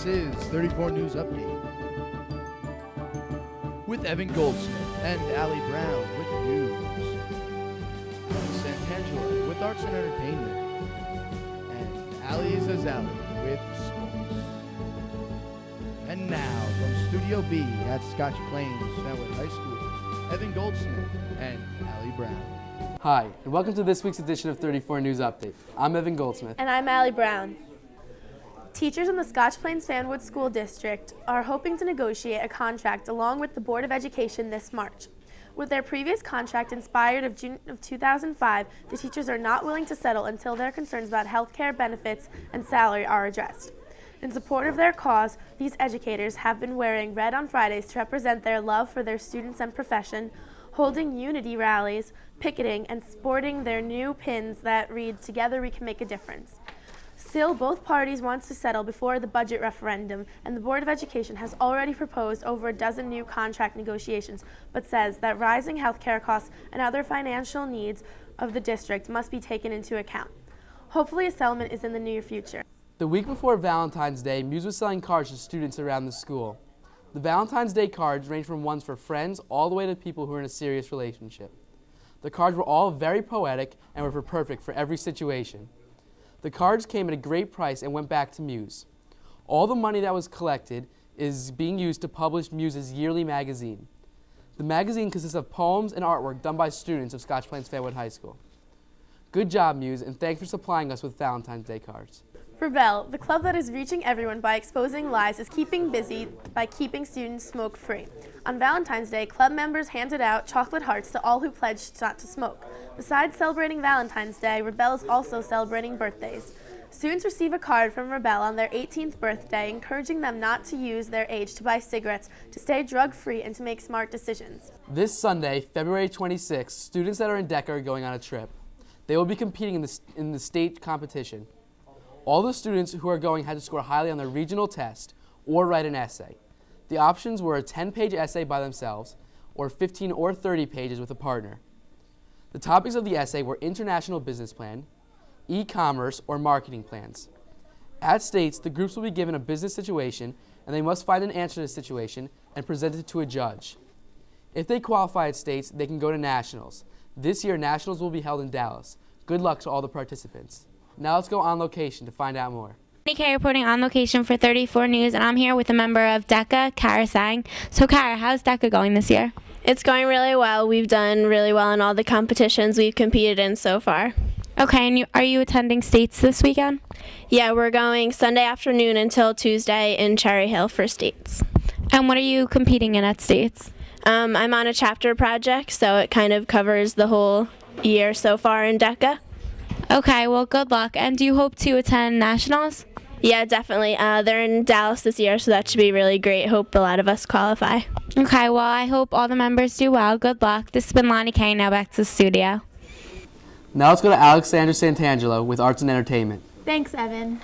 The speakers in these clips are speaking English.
is 34 News Update with Evan Goldsmith and Allie Brown with news, Santangelo with arts and entertainment, and Ali Zazali with sports. And now, from Studio B at Scotch Plains Fenwick High School, Evan Goldsmith and Allie Brown. Hi, and welcome to this week's edition of 34 News Update. I'm Evan Goldsmith. And I'm Allie Brown. Teachers in the Scotch Plains Fanwood School District are hoping to negotiate a contract along with the Board of Education this March. With their previous contract expired of June of 2005, the teachers are not willing to settle until their concerns about health care benefits and salary are addressed. In support of their cause, these educators have been wearing red on Fridays to represent their love for their students and profession, holding unity rallies, picketing, and sporting their new pins that read, "Together we can make a difference." Still, both parties want to settle before the budget referendum, and the Board of Education has already proposed over a dozen new contract negotiations, but says that rising health care costs and other financial needs of the district must be taken into account. Hopefully a settlement is in the near future. The week before Valentine's Day, Muse was selling cards to students around the school. The Valentine's Day cards range from ones for friends all the way to people who are in a serious relationship. The cards were all very poetic and were perfect for every situation. The cards came at a great price and went back to Muse. All the money that was collected is being used to publish Muse's yearly magazine. The magazine consists of poems and artwork done by students of Scotch Plains Fanwood High School. Good job, Muse, and thanks for supplying us with Valentine's Day cards. Rebel, the club that is reaching everyone by exposing lies, is keeping busy by keeping students smoke-free. On Valentine's Day, club members handed out chocolate hearts to all who pledged not to smoke. Besides celebrating Valentine's Day, Rebel is also celebrating birthdays. Students receive a card from Rebel on their 18th birthday, encouraging them not to use their age to buy cigarettes, to stay drug-free, and to make smart decisions. This Sunday, February 26th, students that are in DECA are going on a trip. They will be competing in the state competition. All the students who are going had to score highly on their regional test or write an essay. The options were a 10-page essay by themselves or 15 or 30 pages with a partner. The topics of the essay were international business plan, e-commerce, or marketing plans. At states, the groups will be given a business situation and they must find an answer to the situation and present it to a judge. If they qualify at states, they can go to nationals. This year, nationals will be held in Dallas. Good luck to all the participants. Now let's go on location to find out more. Kay reporting on location for 34 News, and I'm here with a member of DECA, Kara Sang. So Kara, how's DECA going this year? It's going really well. We've done really well in all the competitions we've competed in so far. Okay, and are you attending states this weekend? Yeah, we're going Sunday afternoon until Tuesday in Cherry Hill for states. And what are you competing in at states? I'm on a chapter project, so it kind of covers the whole year so far in DECA. Okay, well, good luck. And do you hope to attend nationals? Yeah, definitely. They're in Dallas this year, so that should be really great. Hope a lot of us qualify. Okay, well, I hope all the members do well. Good luck. This has been Lonnie Kay. Now back to the studio. Now let's go to Alexander Santangelo with arts and entertainment. Thanks, Evan.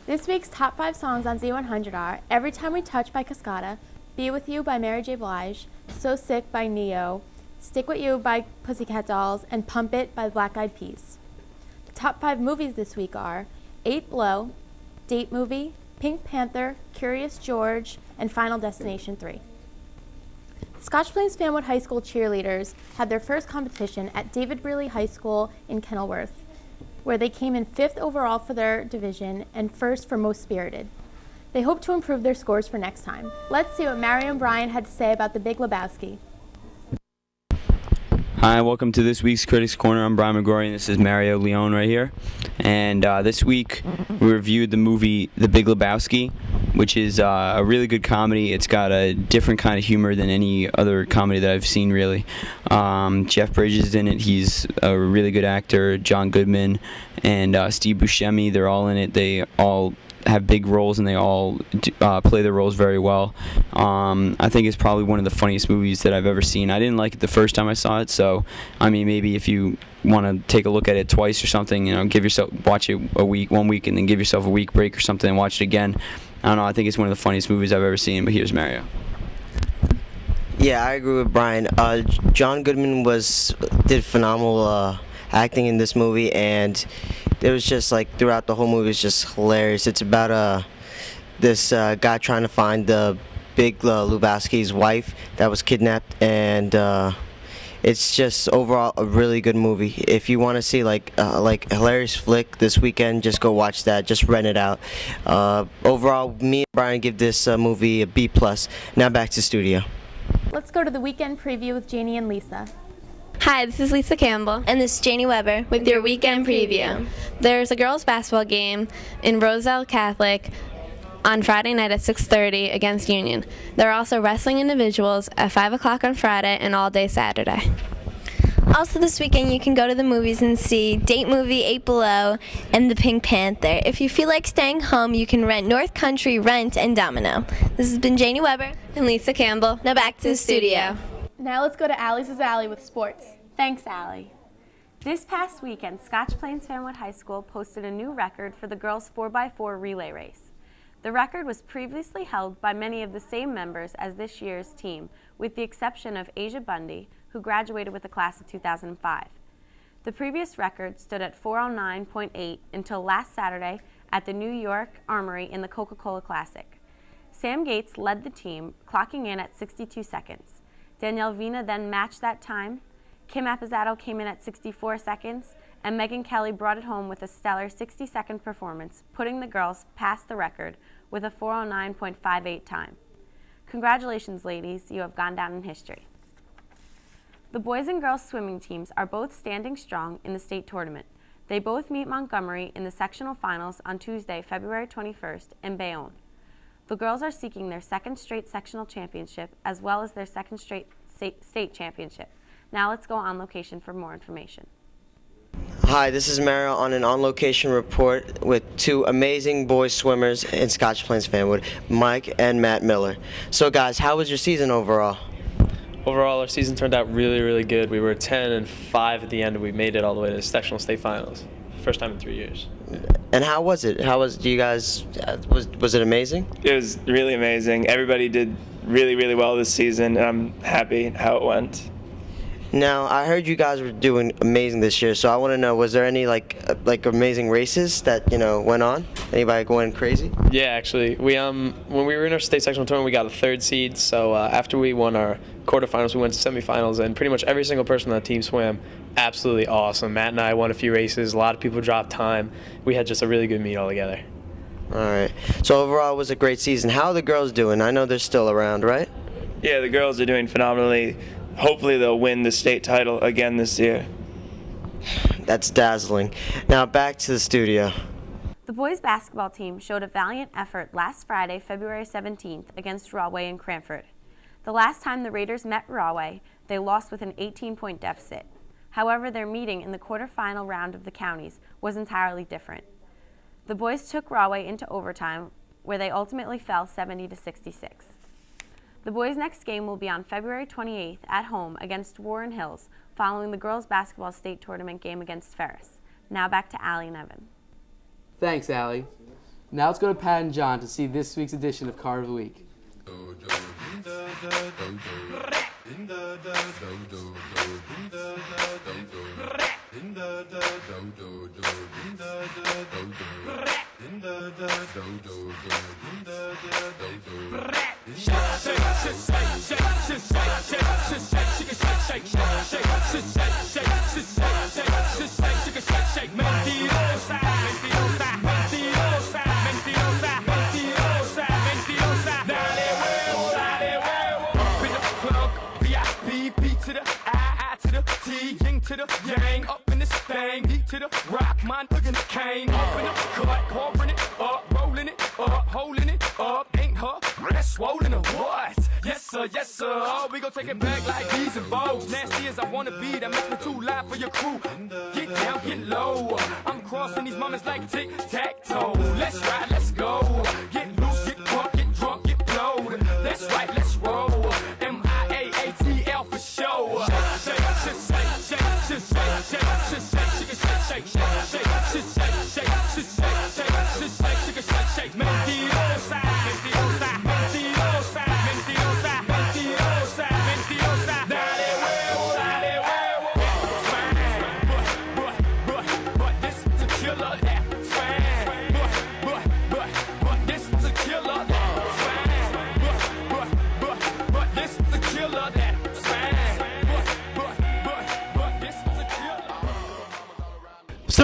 This week's top 5 songs on Z100 are Every Time We Touch by Cascada, Be With You by Mary J. Blige, So Sick by Neo, Stick With You by Pussycat Dolls, and Pump It by Black Eyed Peas. The top 5 movies this week are 8 Below, Date Movie, Pink Panther, Curious George, and Final Destination 3. Scotch Plains Fanwood High School cheerleaders had their first competition at David Brearley High School in Kenilworth, where they came in 5th overall for their division and 1st for most spirited. They hope to improve their scores for next time. Let's see what Mario and Brian had to say about The Big Lebowski. Hi, welcome to this week's Critics Corner. I'm Brian McGrory, and this is Mario Leone right here. And this week we reviewed the movie The Big Lebowski, which is a really good comedy. It's got a different kind of humor than any other comedy that I've seen, really. Jeff Bridges is in it. He's a really good actor. John Goodman and Steve Buscemi, they're all in it. They all have big roles and they all play their roles very well. I think it's probably one of the funniest movies that I've ever seen. I didn't like it the first time I saw it, so I mean, maybe if you want to take a look at it twice or something, watch it one week and then give yourself a week break or something and watch it again. I don't know, I think it's one of the funniest movies I've ever seen. But here's Mario. Yeah, I agree with Brian. John Goodman did phenomenal acting in this movie, and it was just like throughout the whole movie, it's just hilarious. It's about this guy trying to find the Big Lebowski's wife that was kidnapped, and it's just overall a really good movie. If you want to see like a hilarious flick this weekend, just go watch that. Just rent it out. Overall, me and Brian give this movie a B+. Now back to studio. Let's go to the weekend preview with Janie and Lisa. Hi, this is Lisa Campbell. And this is Janie Weber With your weekend preview. There's a girls' basketball game in Roselle Catholic on Friday night at 6:30 against Union. There are also wrestling individuals at 5 o'clock on Friday and all day Saturday. Also this weekend you can go to the movies and see Date Movie 8 Below and The Pink Panther. If you feel like staying home, you can rent North Country, Rent, and Domino. This has been Janie Weber And Lisa Campbell. Now back to the studio. Now let's go to Allie's Alley with sports. Thanks, Allie. This past weekend, Scotch Plains Fanwood High School posted a new record for the girls' 4x4 relay race. The record was previously held by many of the same members as this year's team, with the exception of Asia Bundy, who graduated with the class of 2005. The previous record stood at 4:09.8 until last Saturday at the New York Armory in the Coca-Cola Classic. Sam Gates led the team, clocking in at 62 seconds. Danielle Vina then matched that time. Kim Appizato came in at 64 seconds, and Megan Kelly brought it home with a stellar 60-second performance, putting the girls past the record with a 4:09.58 time. Congratulations, ladies, you have gone down in history. The boys and girls swimming teams are both standing strong in the state tournament. They both meet Montgomery in the sectional finals on Tuesday, February 21st in Bayonne. The girls are seeking their second straight sectional championship as well as their second straight state championship. Now let's go on location for more information. Hi, this is Mario on an on-location report with two amazing boys swimmers in Scotch Plains Fanwood, Mike and Matt Miller. So guys, how was your season overall? Overall, our season turned out really, really good. We were 10-5 at the end, and we made it all the way to the sectional state finals. First time in 3 years. And how was it? Do you guys, was it amazing? It was really amazing. Everybody did really, really well this season, and I'm happy how it went. Now, I heard you guys were doing amazing this year, so I want to know, was there any like amazing races that, went on? Anybody going crazy? Yeah, actually. When we were in our state sectional tournament, we got a 3rd seed, so after we won our quarterfinals, we went to semifinals, and pretty much every single person on the team swam absolutely awesome. Matt and I won a few races. A lot of people dropped time. We had just a really good meet all together. All right. So overall, it was a great season. How are the girls doing? I know they're still around, right? Yeah, the girls are doing phenomenally. Hopefully they'll win the state title again this year. That's dazzling. Now back to the studio. The boys basketball team showed a valiant effort last Friday, February 17th against Rahway in Cranford. The last time the Raiders met Rahway, they lost with an 18-point deficit. However, their meeting in the quarterfinal round of the counties was entirely different. The boys took Rahway into overtime, where they ultimately fell 70-66. The boys' next game will be on February 28th at home against Warren Hills, following the girls' basketball state tournament game against Ferris. Now back to Allie and Evan. Thanks, Allie. Now let's go to Pat and John to see this week's edition of Car of the Week. To the gang, up in this thing, heat to the rock, mine thuggin' the cane, up in the cut, pouring it up, rolling it up, holding it up, ain't her, that's swollen or what? Yes sir, oh, we gon' take it back like these and bows, nasty as I wanna be, that makes me too loud for your crew, get down, get low, I'm crossing these moments like tic-tac-toe, let's ride, let's go, get loose, get crunk, get drunk, get blowed, that's right, let's roll, M-I-A-A-T-L for show,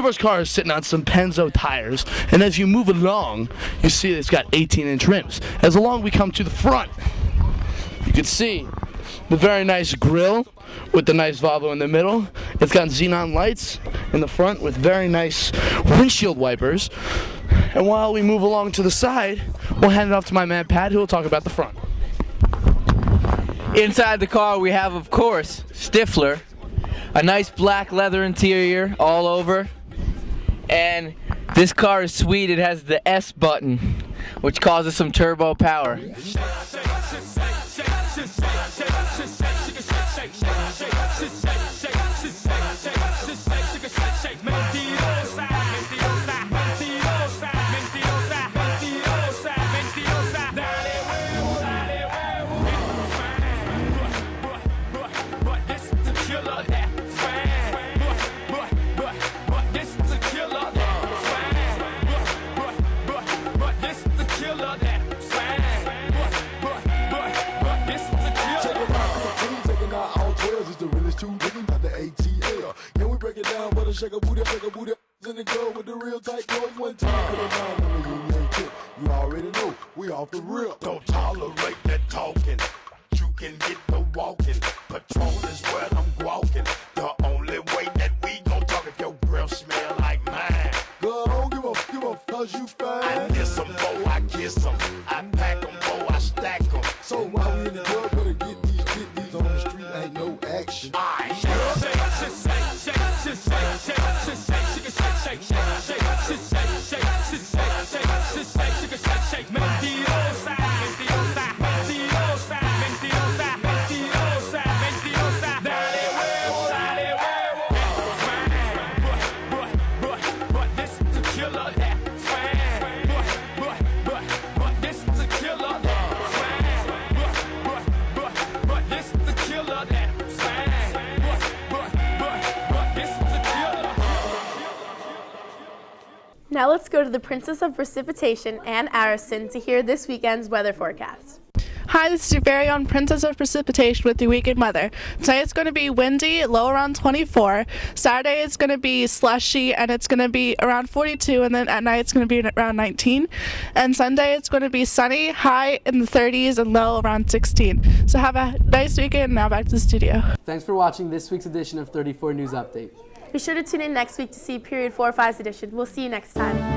Silver's car is sitting on some Penzo tires, and as you move along, you see it's got 18-inch rims. As along we come to the front, you can see the very nice grille with the nice Volvo in the middle. It's got xenon lights in the front with very nice windshield wipers. And while we move along to the side, we'll hand it off to my man Pat, who will talk about the front. Inside the car we have, of course, Stifler, a nice black leather interior all over, and this car is sweet. It has the S button, which causes some turbo power. Shake a booty in the club with the real tight clothes. One time put a line on the union tip. You already know we off the rip. Don't tolerate that talking. You can get the walking. Patron is where I'm walking. The only way that we gon' talk if your girl smell like mine. Girl, I don't give a cause you fine. I miss them, boy, I kiss them. I pack them, boy, I stack them. So while we in the club, better get these on the street. Ain't no action. Now let's go to the Princess of Precipitation, Ann Arison, to hear this weekend's weather forecast. Hi, this is your very own Princess of Precipitation with your weekend weather. Today it's going to be windy, low around 24. Saturday it's going to be slushy and it's going to be around 42, and then at night it's going to be around 19. And Sunday it's going to be sunny, high in the 30s and low around 16. So have a nice weekend. Now back to the studio. Thanks for watching this week's edition of 34 News Update. Be sure to tune in next week to see Period 4-5's edition. We'll see you next time.